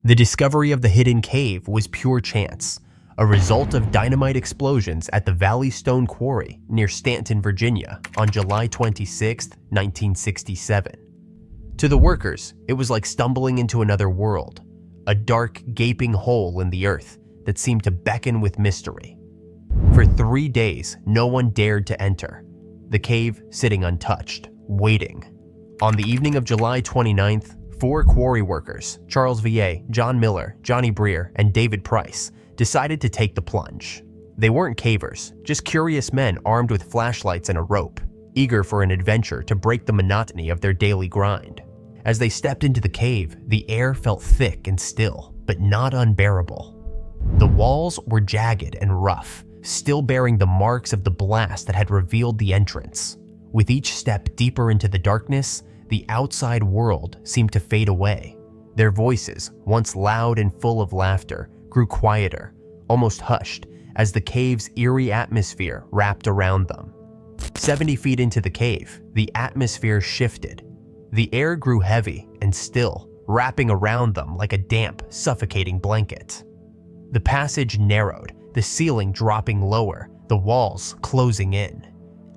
The discovery of the hidden cave was pure chance, a result of dynamite explosions at the Valley Stone Quarry near Stanton, Virginia on July 26, 1967. To the workers, it was like stumbling into another world, a dark, gaping hole in the earth that seemed to beckon with mystery. For 3 days, no one dared to enter, the cave sitting untouched, waiting. On the evening of July 29th, 4 quarry workers, Charles Vier, John Miller, Johnny Breer, and David Price, decided to take the plunge. They weren't cavers, just curious men armed with flashlights and a rope, eager for an adventure to break the monotony of their daily grind. As they stepped into the cave, the air felt thick and still, but not unbearable. The walls were jagged and rough, still bearing the marks of the blast that had revealed the entrance. With each step deeper into the darkness, the outside world seemed to fade away. Their voices, once loud and full of laughter, grew quieter, almost hushed, as the cave's eerie atmosphere wrapped around them. 70 feet into the cave, the atmosphere shifted. The air grew heavy and still, wrapping around them like a damp, suffocating blanket. The passage narrowed, the ceiling dropping lower, the walls closing in.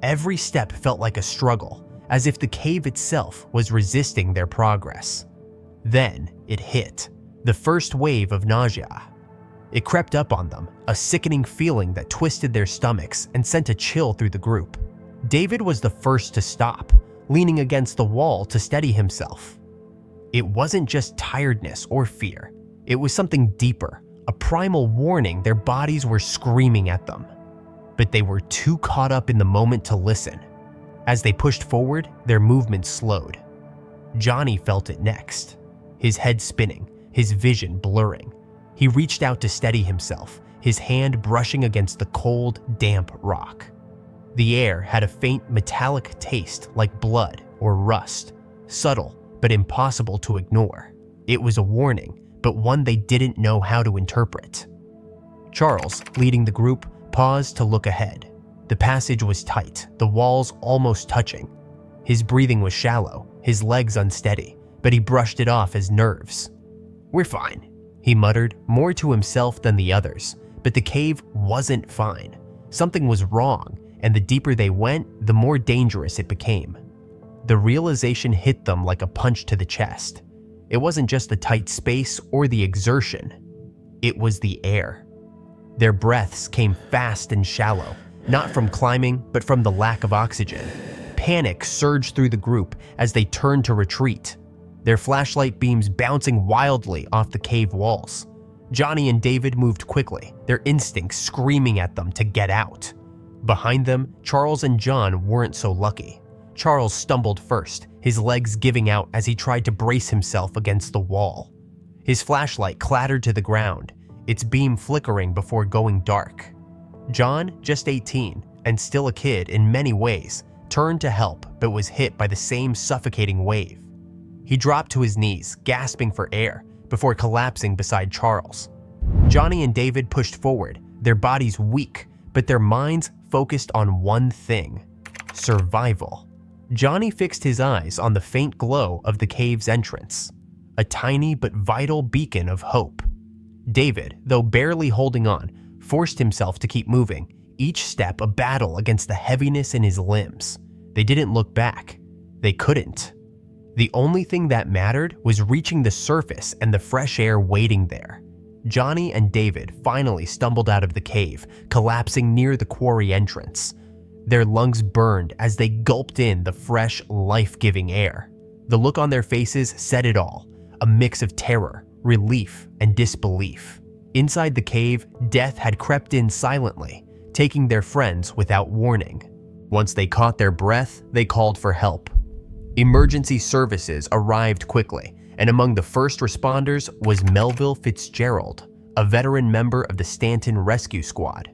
Every step felt like a struggle, as if the cave itself was resisting their progress. Then it hit, the first wave of nausea. It crept up on them, a sickening feeling that twisted their stomachs and sent a chill through the group. David was the first to stop, leaning against the wall to steady himself. It wasn't just tiredness or fear. It was something deeper, a primal warning their bodies were screaming at them. But they were too caught up in the moment to listen. As they pushed forward, their movement slowed. Johnny felt it next, his head spinning, his vision blurring. He reached out to steady himself, his hand brushing against the cold, damp rock. The air had a faint metallic taste like blood or rust, subtle but impossible to ignore. It was a warning, but one they didn't know how to interpret. Charles, leading the group, paused to look ahead. The passage was tight, the walls almost touching. His breathing was shallow, his legs unsteady, but he brushed it off as nerves. "We're fine," he muttered, more to himself than the others. But the cave wasn't fine. Something was wrong, and the deeper they went, the more dangerous it became. The realization hit them like a punch to the chest. It wasn't just the tight space or the exertion. It was the air. Their breaths came fast and shallow, not from climbing, but from the lack of oxygen. Panic surged through the group as they turned to retreat, their flashlight beams bouncing wildly off the cave walls. Johnny and David moved quickly, their instincts screaming at them to get out. Behind them, Charles and John weren't so lucky. Charles stumbled first, his legs giving out as he tried to brace himself against the wall. His flashlight clattered to the ground, its beam flickering before going dark. John, just 18, and still a kid in many ways, turned to help but was hit by the same suffocating wave. He dropped to his knees, gasping for air, before collapsing beside Charles. Johnny and David pushed forward, their bodies weak, but their minds focused on one thing: survival. Johnny fixed his eyes on the faint glow of the cave's entrance, a tiny but vital beacon of hope. David, though barely holding on, forced himself to keep moving, each step a battle against the heaviness in his limbs. They didn't look back. They couldn't. The only thing that mattered was reaching the surface and the fresh air waiting there. Johnny and David finally stumbled out of the cave, collapsing near the quarry entrance. Their lungs burned as they gulped in the fresh, life-giving air. The look on their faces said it all, a mix of terror, relief, and disbelief. Inside the cave, death had crept in silently, taking their friends without warning. Once they caught their breath, they called for help. Emergency services arrived quickly, and among the first responders was Melville Fitzgerald, a veteran member of the Stanton Rescue Squad.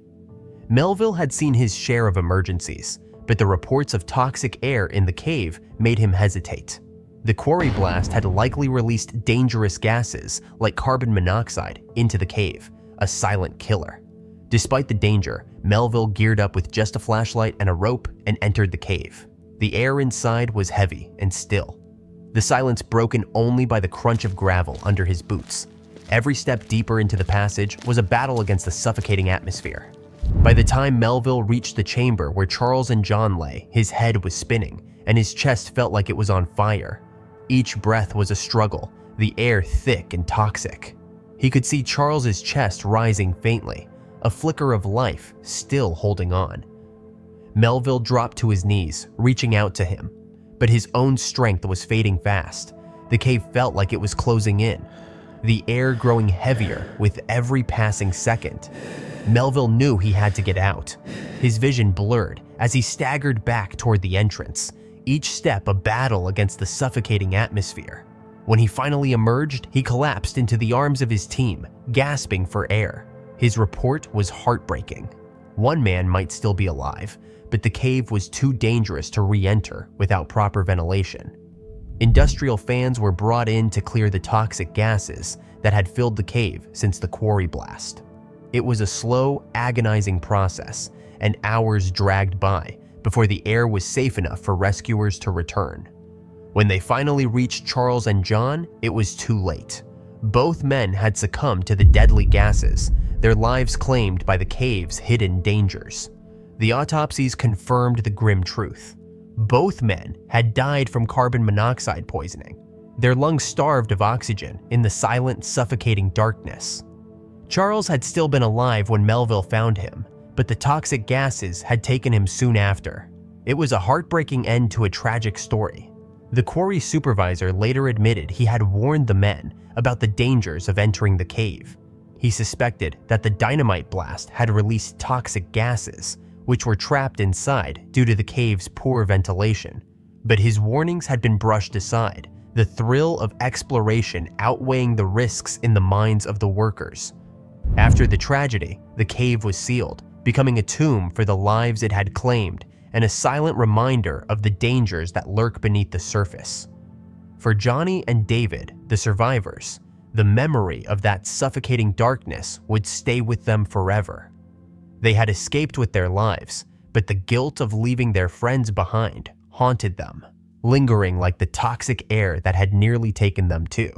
Melville had seen his share of emergencies, but the reports of toxic air in the cave made him hesitate. The quarry blast had likely released dangerous gases like carbon monoxide into the cave, a silent killer. Despite the danger, Melville geared up with just a flashlight and a rope and entered the cave. The air inside was heavy and still, the silence broken only by the crunch of gravel under his boots. Every step deeper into the passage was a battle against the suffocating atmosphere. By the time Melville reached the chamber where Charles and John lay, his head was spinning, and his chest felt like it was on fire. Each breath was a struggle, the air thick and toxic. He could see Charles's chest rising faintly, a flicker of life still holding on. Melville dropped to his knees, reaching out to him, but his own strength was fading fast. The cave felt like it was closing in, the air growing heavier with every passing second. Melville knew he had to get out. His vision blurred as he staggered back toward the entrance, each step a battle against the suffocating atmosphere. When he finally emerged, he collapsed into the arms of his team, gasping for air. His report was heartbreaking. One man might still be alive, but the cave was too dangerous to re-enter without proper ventilation. Industrial fans were brought in to clear the toxic gases that had filled the cave since the quarry blast. It was a slow, agonizing process, and hours dragged by before the air was safe enough for rescuers to return. When they finally reached Charles and John, it was too late. Both men had succumbed to the deadly gases, their lives claimed by the cave's hidden dangers. The autopsies confirmed the grim truth. Both men had died from carbon monoxide poisoning, their lungs starved of oxygen in the silent, suffocating darkness. Charles had still been alive when Melville found him, but the toxic gases had taken him soon after. It was a heartbreaking end to a tragic story. The quarry supervisor later admitted he had warned the men about the dangers of entering the cave. He suspected that the dynamite blast had released toxic gases, which were trapped inside due to the cave's poor ventilation. But his warnings had been brushed aside, the thrill of exploration outweighing the risks in the minds of the workers. After the tragedy, the cave was sealed, becoming a tomb for the lives it had claimed and a silent reminder of the dangers that lurk beneath the surface. For Johnny and David, the survivors, the memory of that suffocating darkness would stay with them forever. They had escaped with their lives, but the guilt of leaving their friends behind haunted them, lingering like the toxic air that had nearly taken them too.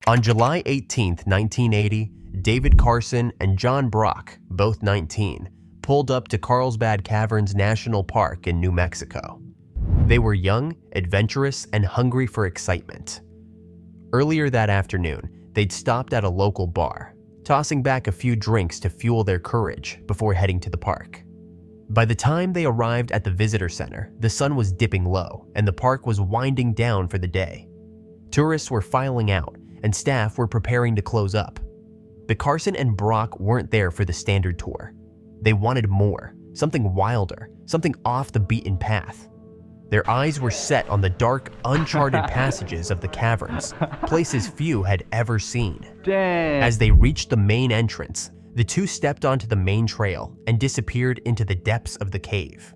On July 18, 1980, David Carson and John Brock, both 19, pulled up to Carlsbad Caverns National Park in New Mexico. They were young, adventurous, and hungry for excitement. Earlier that afternoon, they'd stopped at a local bar, tossing back a few drinks to fuel their courage before heading to the park. By the time they arrived at the visitor center, the sun was dipping low and the park was winding down for the day. Tourists were filing out and staff were preparing to close up. But Carson and Brock weren't there for the standard tour. They wanted more, something wilder, something off the beaten path. Their eyes were set on the dark, uncharted passages of the caverns, places few had ever seen. Dang. As they reached the main entrance, the two stepped onto the main trail and disappeared into the depths of the cave.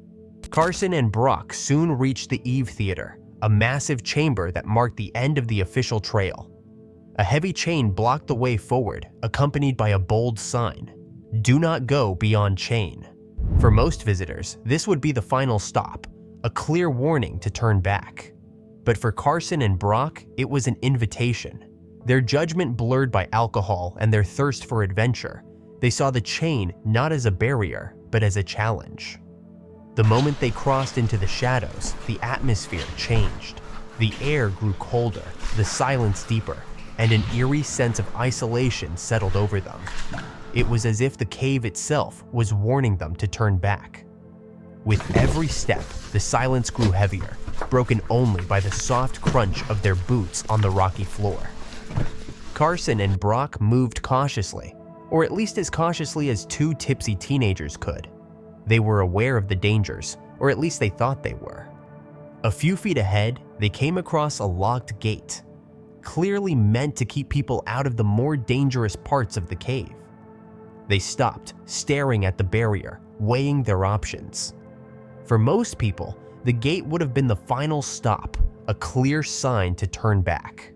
Carson and Brock soon reached the Eve Theater, a massive chamber that marked the end of the official trail. A heavy chain blocked the way forward, accompanied by a bold sign, "Do not go beyond chain." For most visitors, this would be the final stop, a clear warning to turn back. But for Carson and Brock, it was an invitation. Their judgment blurred by alcohol and their thirst for adventure, they saw the chain not as a barrier, but as a challenge. The moment they crossed into the shadows, the atmosphere changed. The air grew colder, the silence deeper, and an eerie sense of isolation settled over them. It was as if the cave itself was warning them to turn back. With every step, the silence grew heavier, broken only by the soft crunch of their boots on the rocky floor. Carson and Brock moved cautiously, or at least as cautiously as two tipsy teenagers could. They were aware of the dangers, or at least they thought they were. A few feet ahead, they came across a locked gate, clearly meant to keep people out of the more dangerous parts of the cave. They stopped, staring at the barrier, weighing their options. For most people, the gate would have been the final stop, a clear sign to turn back.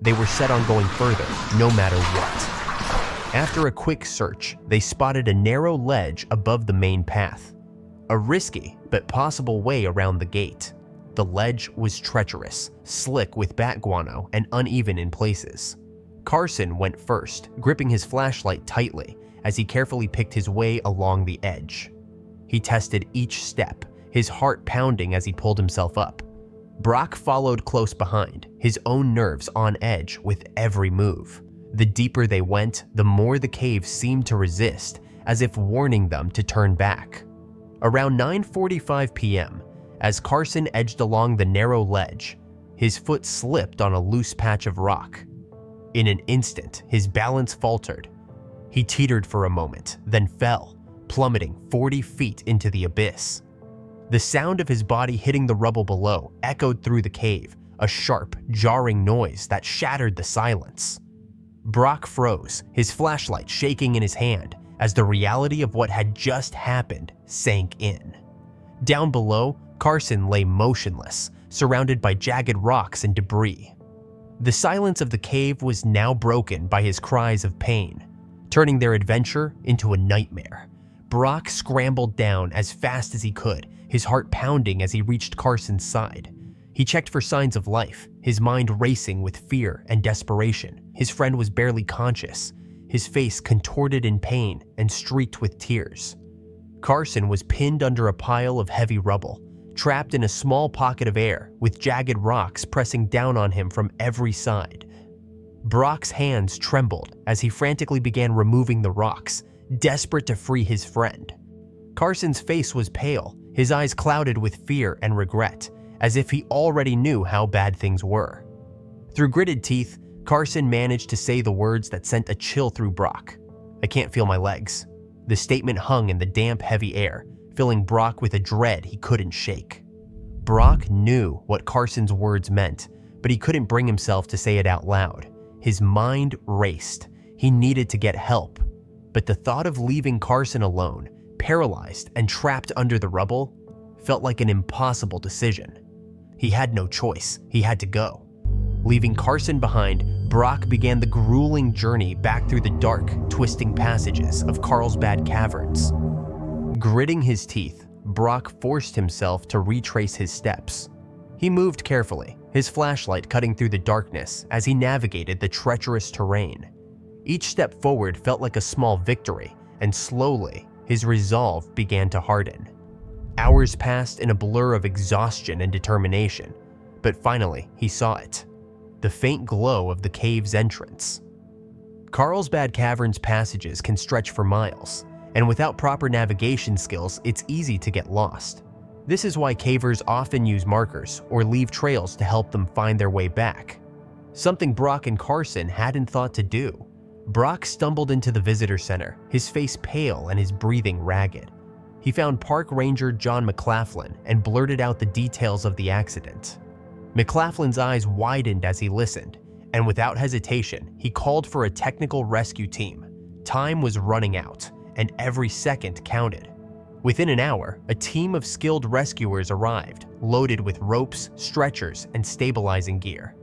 They were set on going further, no matter what. After a quick search, they spotted a narrow ledge above the main path. a risky but possible way around the gate. The ledge was treacherous, slick with bat guano and uneven in places. Carson went first, gripping his flashlight tightly as he carefully picked his way along the edge. He tested each step, his heart pounding as he pulled himself up. Brock followed close behind, his own nerves on edge with every move. The deeper they went, the more the cave seemed to resist, as if warning them to turn back. Around 9:45 p.m., as Carson edged along the narrow ledge, his foot slipped on a loose patch of rock. In an instant, his balance faltered. He teetered for a moment, then fell, plummeting 40 feet into the abyss. The sound of his body hitting the rubble below echoed through the cave, a sharp, jarring noise that shattered the silence. Brock froze, his flashlight shaking in his hand as the reality of what had just happened sank in. Down below, Carson lay motionless, surrounded by jagged rocks and debris. The silence of the cave was now broken by his cries of pain, turning their adventure into a nightmare. Brock scrambled down as fast as he could, his heart pounding as he reached Carson's side. He checked for signs of life, his mind racing with fear and desperation. His friend was barely conscious, his face contorted in pain and streaked with tears. Carson was pinned under a pile of heavy rubble, trapped in a small pocket of air with jagged rocks pressing down on him from every side. Brock's hands trembled as he frantically began removing the rocks, desperate to free his friend. Carson's face was pale, his eyes clouded with fear and regret, as if he already knew how bad things were. Through gritted teeth, Carson managed to say the words that sent a chill through Brock. "I can't feel my legs." The statement hung in the damp, heavy air, filling Brock with a dread he couldn't shake. Brock knew what Carson's words meant, but he couldn't bring himself to say it out loud. His mind raced. He needed to get help. But the thought of leaving Carson alone, paralyzed and trapped under the rubble, felt like an impossible decision. He had no choice. He had to go. Leaving Carson behind, Brock began the grueling journey back through the dark, twisting passages of Carlsbad Caverns. Gritting his teeth, Brock forced himself to retrace his steps. He moved carefully, his flashlight cutting through the darkness as he navigated the treacherous terrain. Each step forward felt like a small victory, and slowly, his resolve began to harden. Hours passed in a blur of exhaustion and determination, but finally he saw it. The faint glow of the cave's entrance. Carlsbad Caverns passages can stretch for miles, and without proper navigation skills, it's easy to get lost. This is why cavers often use markers or leave trails to help them find their way back. Something Brock and Carson hadn't thought to do. Brock stumbled into the visitor center, his face pale and his breathing ragged. He found Park Ranger John McLaughlin and blurted out the details of the accident. McLaughlin's eyes widened as he listened, and without hesitation, he called for a technical rescue team. Time was running out, and every second counted. Within an hour, a team of skilled rescuers arrived, loaded with ropes, stretchers, and stabilizing gear.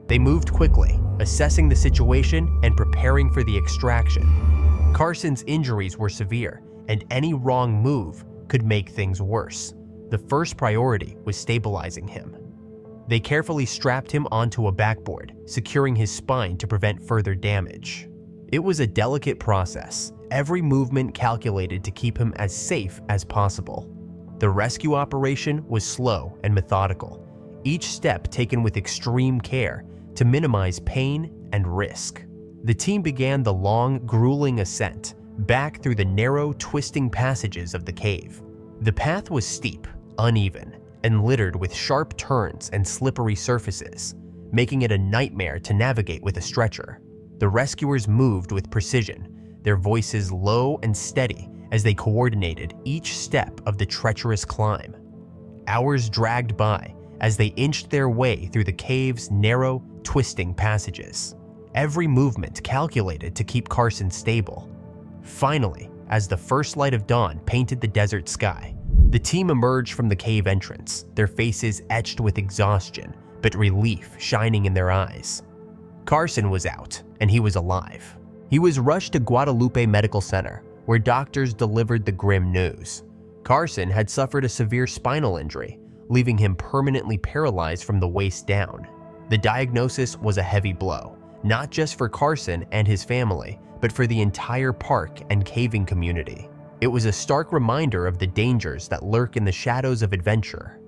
They moved quickly, assessing the situation and preparing for the extraction. Carson's injuries were severe, and any wrong move could make things worse. The first priority was stabilizing him. They carefully strapped him onto a backboard, securing his spine to prevent further damage. It was a delicate process, every movement calculated to keep him as safe as possible. The rescue operation was slow and methodical, each step taken with extreme care to minimize pain and risk. The team began the long, grueling ascent back through the narrow, twisting passages of the cave. The path was steep, uneven, and littered with sharp turns and slippery surfaces, making it a nightmare to navigate with a stretcher. The rescuers moved with precision, their voices low and steady as they coordinated each step of the treacherous climb. Hours dragged by as they inched their way through the cave's narrow, twisting passages, every movement calculated to keep Carson stable. Finally, as the first light of dawn painted the desert sky, the team emerged from the cave entrance, their faces etched with exhaustion, but relief shining in their eyes. Carson was out, and he was alive. He was rushed to Guadalupe Medical Center, where doctors delivered the grim news. Carson had suffered a severe spinal injury, leaving him permanently paralyzed from the waist down. The diagnosis was a heavy blow, not just for Carson and his family, but for the entire park and caving community. It was a stark reminder of the dangers that lurk in the shadows of adventure